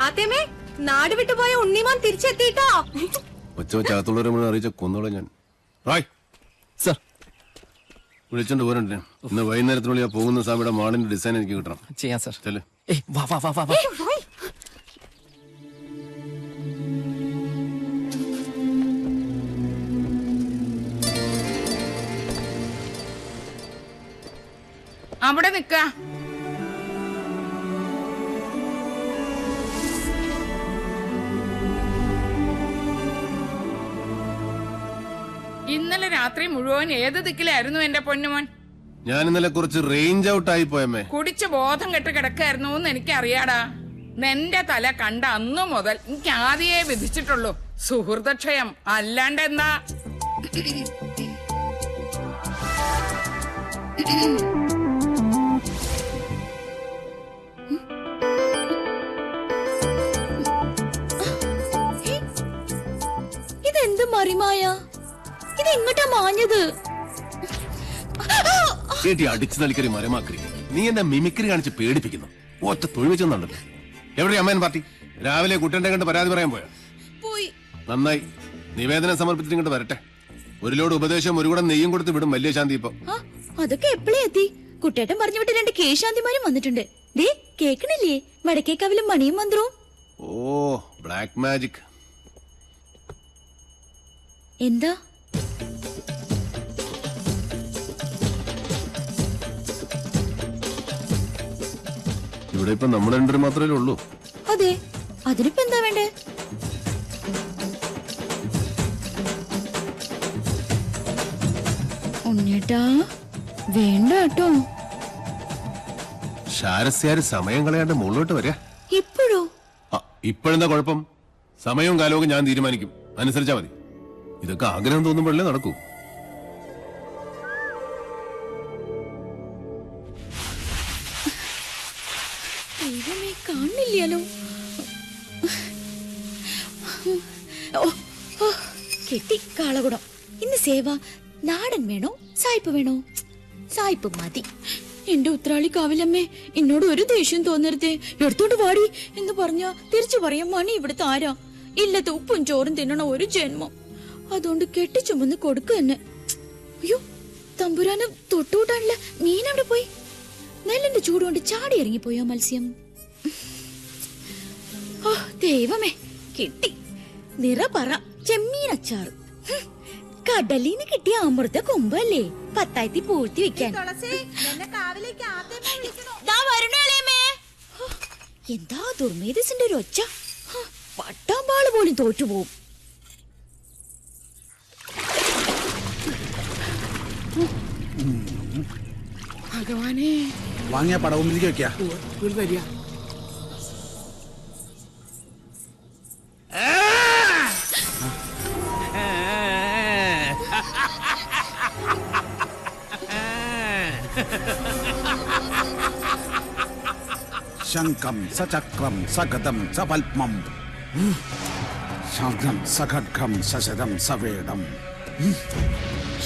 ആത്തേമേ നാട് വിട്ടുപോയ ഉണ്ണിമാൻ തിരിച്ചെത്തിട്ടോ. ഒച്ചവച്ചകത്തുള്ളവരെ മുഴുവൻ അറിയിച്ച കൊന്നോളെ ഞാൻ. സർ വിളിച്ചോണ്ട് പോരണ്ടേ? ഇന്ന് വൈകുന്നേരത്തിനുള്ളിൽ ആ പോകുന്ന സ്വാമിയുടെ മാളിന്റെ ഡിസൈൻ എനിക്ക് കിട്ടണം. ചെയ്യാം സർ. ചെല്. വാ വാ വാ വാ വാ. അവിടെ നിക്ക. ഇന്നലെ രാത്രി മുഴുവൻ ഏത് ദിക്കിലായിരുന്നു എന്റെ പൊന്നുമോൻ? ഞാൻ ഇന്നലെ കുറച്ച് റേഞ്ച് ഔട്ട് ആയി പോയമ്മേ. കുടിച്ച് ബോധം കെട്ട് കിടക്കായിരുന്നു എന്ന് എനിക്കറിയാടാ. നിന്റെ തല കണ്ട അന്നു മുതൽ എനിക്ക് ആദ്യേ വിധിച്ചിട്ടുള്ളൂ സുഹൃതക്ഷയം. അല്ലാണ്ട് എന്താ? ഇതെന്ത് മറിമായ? ഇതെങ്ങോട്ടാ മാഞ്ഞത്? അടിച്ചു നൽകി മരമാക്കി നീ എന്നെ മിമിക്രി കാണിച്ച് പേടിപ്പിക്കുന്നു. ഒറ്റ തൊഴിൽ വെച്ചെന്നുണ്ടല്ലോ. എവിടെ അമ്മയൻ പാർട്ടി? രാവിലെ കുട്ടന്റെ കണ്ട് പരാതി പറയാൻ പോയോ? നന്നായി. നിവേദനം സമർപ്പിച്ചിട്ട് ഇങ്ങോട്ട് വരട്ടെ. ഒരു ലോഡ് ഉപദേശം ഒരു കൂടെ നെയ്യും കൊടുത്ത് വിടും വലിയ ശാന്തി. ഇപ്പൊ അതൊക്കെ എപ്പോഴേ എത്തി? കുട്ടേട്ടൻ പറഞ്ഞു വിട്ട് 2 കേശാന്തിമാരും വന്നിട്ടുണ്ട്. ദേ കേക്കണില്ലേ വടക്കേക്കാവിലും മണിയും മന്ത്രവും? ഓ ബ്ലാക്ക് മാജിക്. എന്താ? ഇവിടെ ഇപ്പൊ നമ്മുടെ രണ്ടു മാത്രമേ ഉള്ളൂ. അതെ, അതിനിപ്പോ എന്താ വേണ്ടേ? ഉണ്ണേട്ടാ വേണ്ട കേട്ടോ. ശാരസ്യാര് സമയം കളയാണ്ട് മുകളിലോട്ട് വരിക. ഇപ്പോഴോ? ഇപ്പോഴെന്താ കുഴപ്പം? സമയവും കാലവും ഞാൻ തീരുമാനിക്കും. അനുസരിച്ചാ മതി. ഇതൊക്കെ ആഗ്രഹം തോന്നുമ്പോഴല്ലേ നടക്കൂ. ദൈവമേ, കാണില്ലല്ലോ. കെട്ടി കാളകുടം. ഇന്ന് സേവ നാടൻ വേണോ സായിപ്പ് വേണോ? സായിപ്പ് മതി. എന്റെ ഉത്രാളി കാവിലമ്മേ, എന്നോട് ഒരു ദേഷ്യം തോന്നരുതേ. എടുത്തോണ്ട് വാടി എന്ന് പറഞ്ഞ തിരിച്ചു പറയാം മണി ഇവിടുത്തെ ആരാ? ഇല്ലത്തെ ഉപ്പും ചോറും തിന്നണ ഒരു ജന്മം. അതുകൊണ്ട് കെട്ടിച്ചുമന്ന് കൊടുക്കുക തന്നെ. അയ്യോ, തമ്പുരാന് തൊട്ടുകൂട്ടാനുള്ള മീൻ അവിടെ പോയി? നെല്ലിന്റെ ചൂടുകൊണ്ട് ചാടി ഇറങ്ങിപ്പോയോ മത്സ്യം? ഓ ദൈവമേ, കിട്ടി. നിറപറ ചെമ്മീനച്ചാറ്. കടലിന് കിട്ടിയ അമൃത കൊമ്പല്ലേ പത്തായത്തി പൂഴ്ത്തി വെക്കാൻ. എന്താ ദുർമേധസിന്റെ ഒരു ഒച്ച. പട്ടാമ്പാള് പോലും തോറ്റുപോകും. ഭഗവാനെ, വാങ്ങിയ പടവുമ്പിലേക്ക് വെക്കാ. ശംഖം സചക്രം സഗതം സപത്മം ശംഖം സഖഡ്ഗം സശതം സവേദം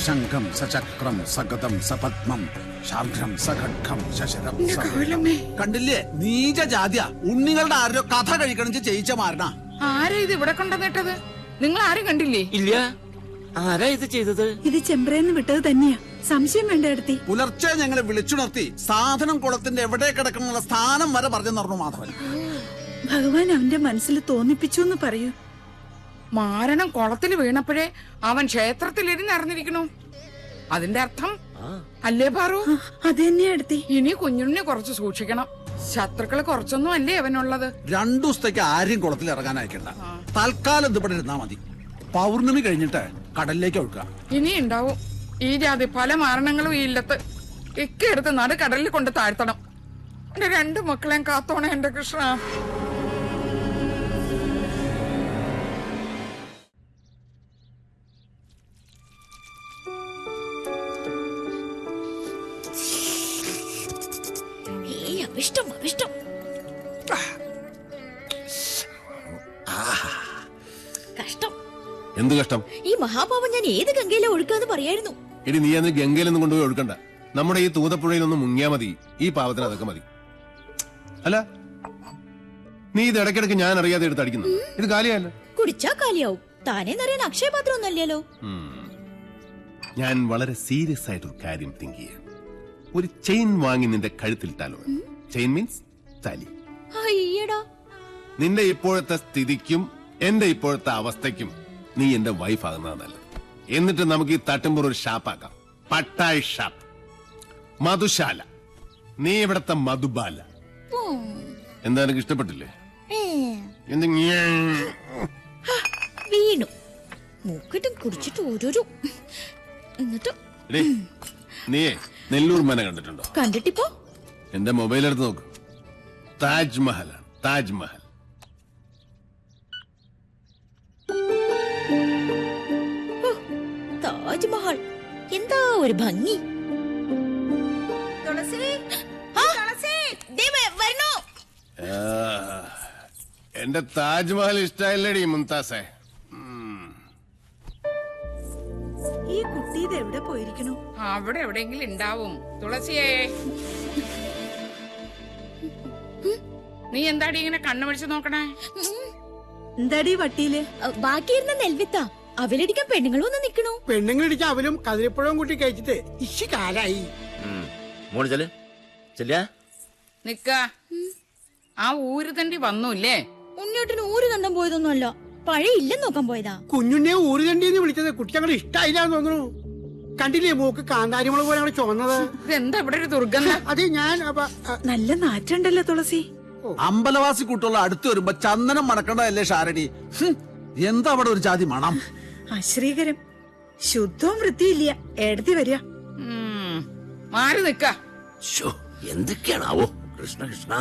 ശംഖം സചക്രം സഗതം സപത്മം ശാഖം സഖഡ്ഗം സശതം സവേദം. കണ്ടില്ലേ, നീച ജാതിയ. ഉണ്ണികളുടെ ആരോ കഥ കഴിക്കണിച്ച് ചെയ്യിച്ച മാരണ. ആരാ ഇത് ഇവിടെ കൊണ്ടുവന്നിട്ടത്? നിങ്ങൾ ആരും കണ്ടില്ലേ? ഇല്ല. ആരാ ഇത് ചെയ്തത്? ഇത് ചെമ്പ്രേന്ന് വിട്ടത് തന്നെയാ. സംശയം വേണ്ട എടുത്തി. പുലർച്ചെ ഞങ്ങളെ വിളിച്ചുണർത്തി സാധനം കുളത്തിന്റെ എവിടെ കിടക്കണമെന്നുള്ള സ്ഥാനം വരെ പറഞ്ഞു നടന്നു മാധവൻ. ഭഗവാൻ അവന്റെ മനസ്സിൽ തോന്നിപ്പിച്ചു എന്ന് പറയൂ. മാരണം കുളത്തിൽ വീണപ്പോഴേ അവൻ ക്ഷേത്രത്തിലിരുന്ന് അറിഞ്ഞിരിക്കണു. അതിന്റെ അർത്ഥം അല്ലേ പാറു? അത് തന്നെയാ എടുത്തി. ഇനി കുഞ്ഞുണ്ണിനെ കുറച്ച് സൂക്ഷിക്കണം. ശത്രുക്കള് കുറച്ചൊന്നും അല്ലേ അവനുള്ളത്. 2 ദിവസത്തേക്ക് ആരും കുളത്തിൽ ഇറങ്ങാൻ അയക്കണ്ട. തൽക്കാലം ഇതിവിടെ ഇരുന്നാ മതി. പൗർണമി കഴിഞ്ഞിട്ട് കടലിലേക്ക് ഒഴുക്കുക. ഇനി ഉണ്ടാവും ഈ ജാതി പല മാരണങ്ങളും ഈ ഇല്ലത്ത്. ഇക്കെടുത്ത് നട കടലിൽ കൊണ്ട് താഴ്ത്തണം. എന്റെ 2 മക്കളെയും കാത്തോണേ എന്റെ കൃഷ്ണ. അഭിഷ്ടം അഭിഷ്ടം. കഷ്ടം. എന്ത് കഷ്ടം? ഈ മഹാപാപം ഞാൻ ഏത് ഗംഗയിലെ ഒഴുക്കാന്ന് പറയായിരുന്നു. ഇനി നീ അതിന് ഗംഗയിലൊന്നും കൊണ്ടുപോയി ഒഴുക്കണ്ട. നമ്മുടെ ഈ തൂതപ്പുഴയിലൊന്നും മുങ്ങിയാ മതി. ഈ പാവത്തിന് അതൊക്കെ മതി. അല്ല, നീ ഇത് ഇടയ്ക്കിടയ്ക്ക് ഞാൻ അറിയാതെ എടുത്ത് അടിക്കുന്നു. ഇത് കാലിയല്ല. കുടിച്ചാ കാലിയാവും. താനേ നിറയാൻ അക്ഷയപാത്രം ഒന്നല്ലല്ലോ. ഞാൻ വളരെ സീരിയസ് ആയിട്ടൊരു കാര്യം തിങ്ക് ചെയ്യാം. ഒരു ചെയിൻ വാങ്ങി നിന്റെ കഴുത്തിലിട്ടാലോ? ചെയിൻ മീൻസ് താലി. അയ്യടാ, നിന്റെ ഇപ്പോഴത്തെ സ്ഥിതിക്കും എന്റെ ഇപ്പോഴത്തെ അവസ്ഥയ്ക്കും നീ എന്റെ വൈഫ് ആകുന്നതാണ് നല്ലത്. എന്നിട്ട് നമുക്ക് ഈ തട്ടുമ്പോൾ ഒരു ഷാപ്പാക്കാം. പട്ടായ് ഷാപ്പ്, മധുശാല. നീ ഇവിടത്തെ മധുബാല. എന്താ എനിക്ക് ഇഷ്ടപ്പെട്ടില്ലേ? വീണു മൂക്കിട്ടും കുടിച്ചിട്ട് ഓരോരോ. എന്നിട്ട് നീ നെല്ലൂർ മന കണ്ടിട്ടുണ്ടോ? കണ്ടിട്ടിപ്പോ എന്റെ മൊബൈൽ എടുത്ത് നോക്ക്. താജ്മഹലാണ്, താജ്മഹൽ. താജ്മഹൽ എന്താ ഒരു ഭംഗി. എന്റെ താജ്മഹൽ ഇഷ്ടായില്ലേടി മുംതാസേ? ഈ കുട്ടി ഇത് എവിടെ പോയിരിക്കണു? അവിടെ എവിടെയെങ്കിലും ഉണ്ടാവും. തുളസിയേ, നീ എന്താടി ഇങ്ങനെ കണ്ണു പിടിച്ച് നോക്കണേ? എന്താടി വട്ടിയില്? ബാക്കിയിരുന്ന നെൽവിത്ത അവലടിക്കാൻ പെണ്ണുങ്ങളും ഒന്ന് നിക്കണു. പെണ്ണുങ്ങളിടിക്കാൻ അവലും കതിരിപ്പഴവും കൂട്ടി കഴിച്ചിട്ട് ഇശി കാലായി. നിക്ക, ആ ഊര് തണ്ടി വന്നൂല്ലേ? ഉണ്ണിയോട്ടിന് ഊര് കണ്ടാൻ പോയതൊന്നുമല്ല, പഴയ ഇല്ലെന്ന് നോക്കാൻ പോയതാ. കുഞ്ഞുണ്ണിയെ ഊരുതണ്ടിന്ന് വിളിച്ചത് കുട്ടി അങ്ങനെ ഇഷ്ടായില്ലാന്ന് തോന്നുന്നു. കണ്ടില്ലേ മൂക്ക് കാന്താരിമുളക് പോലെ അങ്ങനെ ചുവന്നത്? ഇതെന്താ ഇവിടെ ഒരു ദുർഗന്ധം? അത് ഞാൻ നല്ല നാറ്റുണ്ടല്ലോ തുളസി. അമ്പലവാസി കൂട്ടുള്ള അടുത്ത് വരുമ്പോ ചന്ദനം മണക്കണ്ടതല്ലേ ഷാരടി? എന്താ അവിടെ ഒരു ജാതി മണം? അശ്രീകരം. ശുദ്ധവും വൃത്തിയില്ല. എടത്തി വരിക. മാറി നിക്ക. എന്തൊക്കെയാണാവോ? കൃഷ്ണ കൃഷ്ണ.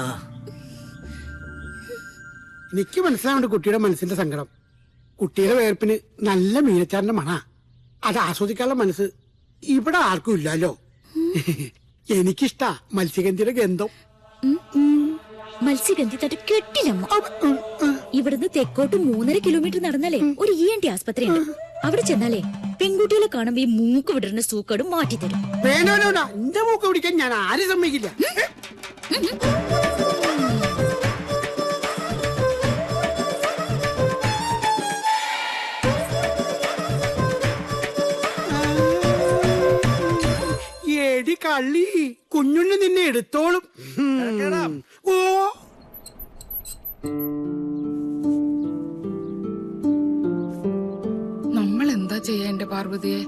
എനിക്ക് മനസ്സിലാവുണ്ട് കുട്ടിയുടെ മനസ്സിന്റെ സങ്കടം. കുട്ടിയുടെ വേർപ്പിന് നല്ല മീനച്ചാറിന്റെ മണ. അത് ആസ്വദിക്കാനുള്ള മനസ്സ് ഇവിടെ ആർക്കും ഇല്ലല്ലോ. എനിക്കിഷ്ടാ മത്സ്യഗന്ധിയുടെ ഗന്ധം. മത്സ്യഗന്ധി തട്ട് കെട്ടില്ലമ്മ. ഇവിടുന്ന് തെക്കോട്ട് 3.5 കിലോമീറ്റർ നടന്നാലേ ഒരു ENT ആസ്പത്രി ഉണ്ട്. അവിടെ ചെന്നാലേ പെൺകുട്ടികളെ കാണുമ്പോ ഈ മൂക്ക് വിടരുന്ന സൂക്കേടും മാറ്റിത്തരും. വേണോ എന്റെ മൂക്ക് പിടിക്കാൻ ഞാൻ ആരും സമ്മതിക്കില്ല. എടി കള്ളി, കുഞ്ഞുണ്ണി നിന്നെ എടുത്തോളും. ഓ നമ്മൾ എന്താ ചെയ്യാ എന്റെ പാർവതിയെ?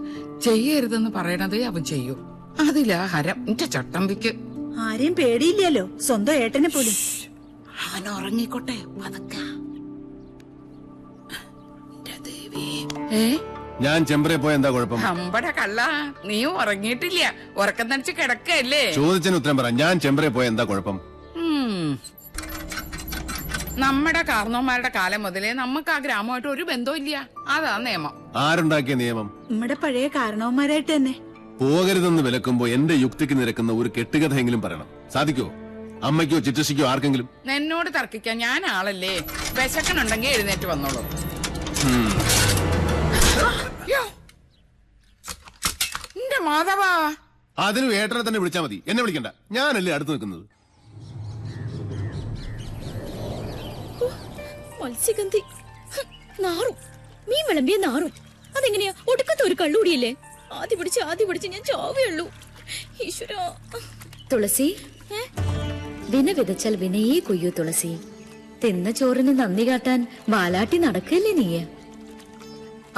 ചെയ്യരുതെന്ന് പറയണതേ അവൻ ചെയ്യൂ. അതിലാ ഹരം എന്റെ ചട്ടമ്പിക്ക്. ആരെയും പേടിയില്ലല്ലോ, സ്വന്തം ഏട്ടനെ പോലും. അവൻ ഉറങ്ങിക്കോട്ടെ പതുക്കെ. ഞാൻ ചെമ്പറെ പോയ എന്താ കുഴപ്പം? അമ്പട കള്ള, നീയും ഉറങ്ങിയിട്ടില്ല, ഉറക്കം തനിച്ച് കിടക്കല്ലേ? ചോദിച്ചതിന് ഉത്തരം പറ. ഞാൻ ചെമ്പറെ പോയ എന്താ കുഴപ്പം? നമ്മുടെ കാർന്നോന്മാരുടെ കാലം മുതലേ നമുക്ക് ആ ഗ്രാമമായിട്ട് ഒരു ബന്ധവും ഇല്ല. അതാ നിയമം. ആരുണ്ടാക്കിയ നിയമം? നമ്മുടെ പഴയ കാരണവന്മാരായിട്ട് തന്നെ. പോകരുതെന്ന് വിലക്കുമ്പോ എന്റെ യുക്തിക്ക് നിരക്കുന്ന ഒരു കെട്ടുകഥയെങ്കിലും പറയണം. സാധിക്കോ? അമ്മയ്ക്കോ ചിറ്റശിക്കോ ആർക്കെങ്കിലും? എന്നോട് തർക്കിക്കാൻ ഞാൻ ആളല്ലേ? വിശക്കനുണ്ടെങ്കിൽ എഴുന്നേറ്റ് വന്നോളൂ. എന്റെ മാധവാ, അതിനും ഏട്ടനെ തന്നെ വിളിച്ചാ മതി, എന്നെ വിളിക്കണ്ട. ഞാനല്ലേ അടുത്ത് നിൽക്കുന്നത്. മത്സ്യഗന്ധി നാറും. മീൻ വിളമ്പിയ നാറും. അതെങ്ങനെയാ? ഒടുക്കത്തെ ഒരു കള്ളുകൂടിയല്ലേ? ആദ്യ പിടിച്ച് ഞാൻ ചാവുള്ളൂ. ഈശ്വര. തുളസി, വിന വിതച്ചാൽ വിനയേ കൊയ്യൂ തുളസി. തിന്ന ചോറിന് നന്ദി കാട്ടാൻ വാലാട്ടി നടക്കല്ലേ നീ?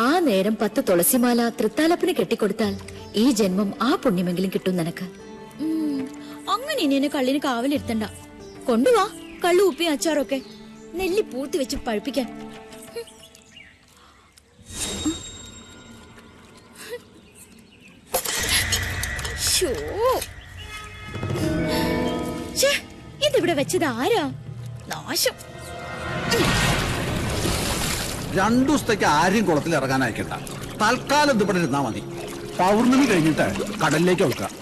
ആ നേരം 10 തുളസിമാല തൃത്താലപ്പിന് കെട്ടിക്കൊടുത്താൽ ഈ ജന്മം ആ പുണ്യമെങ്കിലും കിട്ടും നിനക്ക്. അങ്ങനെ ഇനി എന്നെ കള്ളിന് കാവലിരുത്തണ്ട. കൊണ്ടുവാ കള്ളു ഉപ്പി അച്ചാറൊക്കെ, നെല്ലി പൂർത്തി വെച്ച് പഴുപ്പിക്കാൻ. ഇതിവിടെ വെച്ചത് ആരാ? നാശം. 2 ദിവസത്തേക്ക് ആരെയും കുളത്തിൽ ഇറങ്ങാൻ അയക്കണ്ട. തൽക്കാലം ഇവിടെ ഇരുന്നാ മതി. പൗർണമി കഴിഞ്ഞിട്ട് കടലിലേക്ക് ഒഴുക്കാം.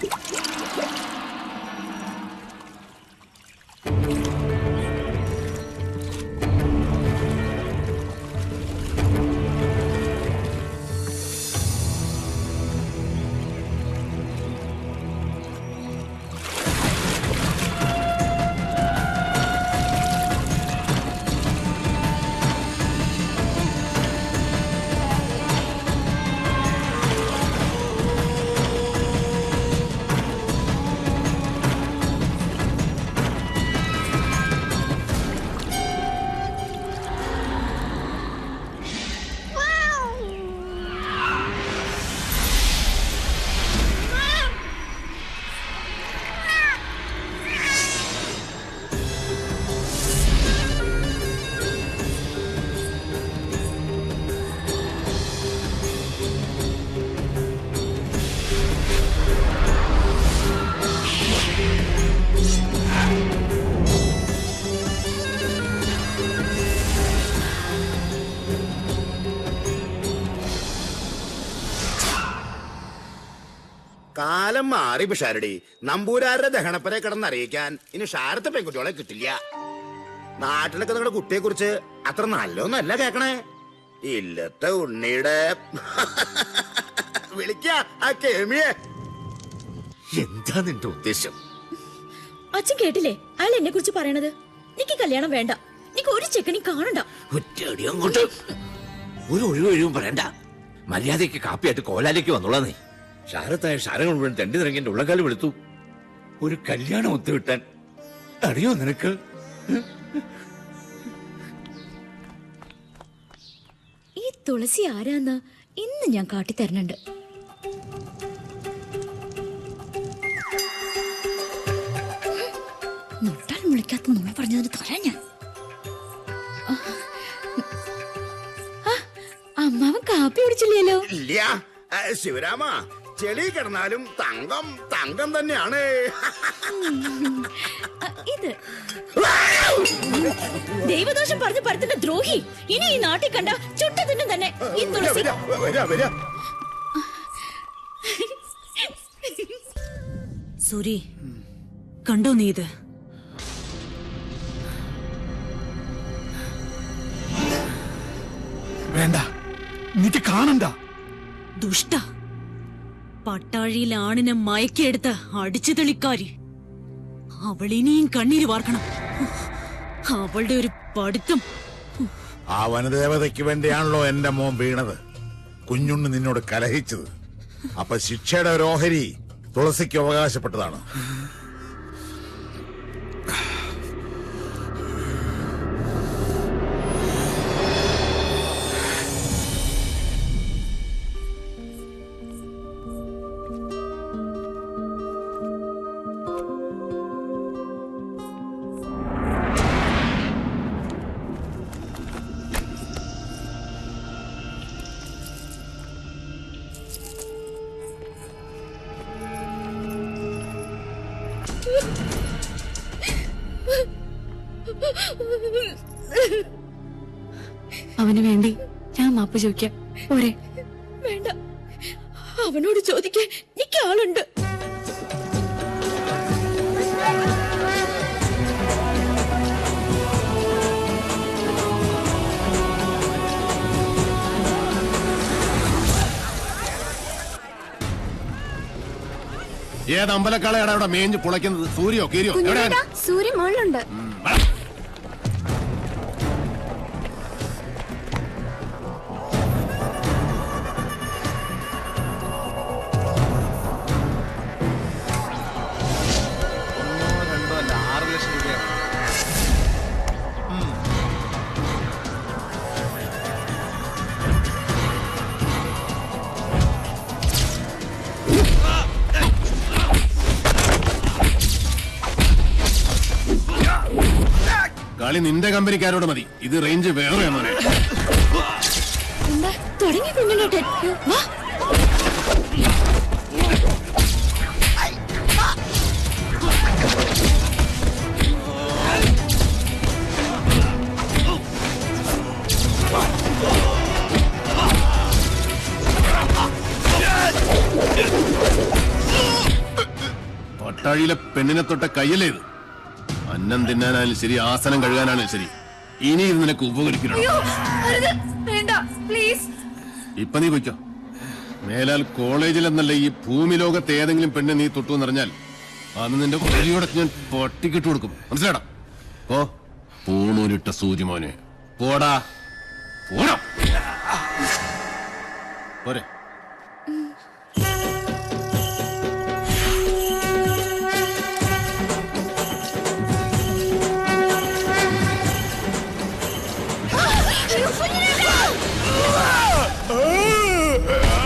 കാലം മാറി പിഷാരടി. നമ്പൂരാരുടെ ദഹനപ്പരെ കിടന്നറിയിക്കാൻ ഇനി ഷാരത്തെ പെൺകുട്ടികളെ കിട്ടില്ല. നാട്ടിലൊക്കെ നിങ്ങളുടെ കുട്ടിയെ കുറിച്ച് അത്ര നല്ലൊന്നല്ല കേക്കണേ. ഇല്ലത്തെ ഉണ്ണിയുടെ വിളിക്ക ആ കേമിയെ. എന്താ നിന്റെ ഉദ്ദേശം? അച്ഛൻ കേട്ടില്ലേ അയാൾ എന്നെ കുറിച്ച് പറയണത്? നിക്ക് കല്യാണം വേണ്ട, നിക്ക് ഒരു ചെക്കണി കാണണ്ട. ഒറ്റയടി അങ്ങോട്ട്. ഒരു ഒഴിവും പറയണ്ട. മര്യാദയ്ക്ക് കാപ്പിയായിട്ട് കോലാലേക്ക് വന്നോളാ നീ. ഷാരത്തായ ഷാരങ്ങൾ മുഴുവൻ തണ്ടി നിറങ്ങി എന്റെ ഉള്ളക്കാലം എടുത്തു. ഒരു കല്യാണം ഒത്തുവിട്ടാൻ അറിയോ നിനക്ക്? ഈ തുളസി ആരാന്ന് ഇന്ന് ഞാൻ കാട്ടിത്തരണുണ്ട്. നൊട്ടാൽ മുളിക്കാത്ത നുണ പറഞ്ഞതിന് തരാൻ ഞാൻ. അമ്മാവൻ കാപ്പി കുടിച്ചില്ലല്ലോ. ഇല്ല ശിവരാമ, ചെളി കിടന്നാലും തങ്കം തങ്കം തന്നെയാണ്. ഇത് ദൈവദോഷം പറഞ്ഞ് പരത്തിന്റെ ദ്രോഹി. ഇനി ഈ നാട്ടിൽ കണ്ട ചുട്ടതിനും തന്നെ ഈ തുളസി. സൂരി, കണ്ടോ നീ ഇത്? വേണ്ട, എനിക്ക് കാണണ്ട. ദുഷ്ട പട്ടാഴിയിൽ ആണിനെ മയക്കിയെടുത്ത് അടിച്ചു തെളിക്കാരി. അവളിനിയും കണ്ണീര് വാർക്കണം. അവളുടെ ഒരു പഠിത്തം. ആ വനദേവതയ്ക്ക് വേണ്ടിയാണല്ലോ എന്റെ മോൻ വീണത്. കുഞ്ഞുണ്ണി നിന്നോട് കലഹിച്ചത്. അപ്പൊ ശിക്ഷയുടെ ഒരു ഓഹരി തുളസിക്ക് അവകാശപ്പെട്ടതാണ്. അവന് വേണ്ടി ഞാൻ മാപ്പ് ചോദിക്കാം പോരെ? വേണ്ട, അവനോട് ചോദിക്കാൻ എനിക്ക് ആളുണ്ട്. ഏത് അമ്പലക്കാളയാണ് അവിടെ മേഞ്ഞ് പുളയ്ക്കുന്നത്? സൂര്യോ കീരിയോ? സൂര്യ മുകളിലുണ്ട്. കളി നിന്റെ കമ്പനിക്കാരോട് മതി. ഇത് റേഞ്ച് വേറെ മോനെ. എന്താ തുടങ്ങി കുഞ്ഞുണ്ണിട്ട്? വാ. പട്ടാഴിയിലെ പെണ്ണിനെ തൊട്ട കയ്യല്ലേ ഇത്? അന്നം തിന്നാനാലും ശരി, ആസനം കഴുകാനാലും ശരി, ഇനി ഇത് നിനക്ക് ഉപകരിക്കണം. ഇപ്പൊ നീ പൊയ്ക്കോ. മേലാൽ കോളേജിൽ എന്നല്ല ഈ ഭൂമി ലോകത്ത് ഏതെങ്കിലും പെണ്ണ് നീ തൊട്ടു എന്നറിഞ്ഞാൽ അന്ന് നിന്റെ കൊടിയോടെ ഞാൻ പട്ടിക്കിട്ട് കൊടുക്കും. മനസ്സിലാടാ? ഓ പൂണൂരിട്ട സൂര്യമോനെ, പോടാ പോടാ പോരെ.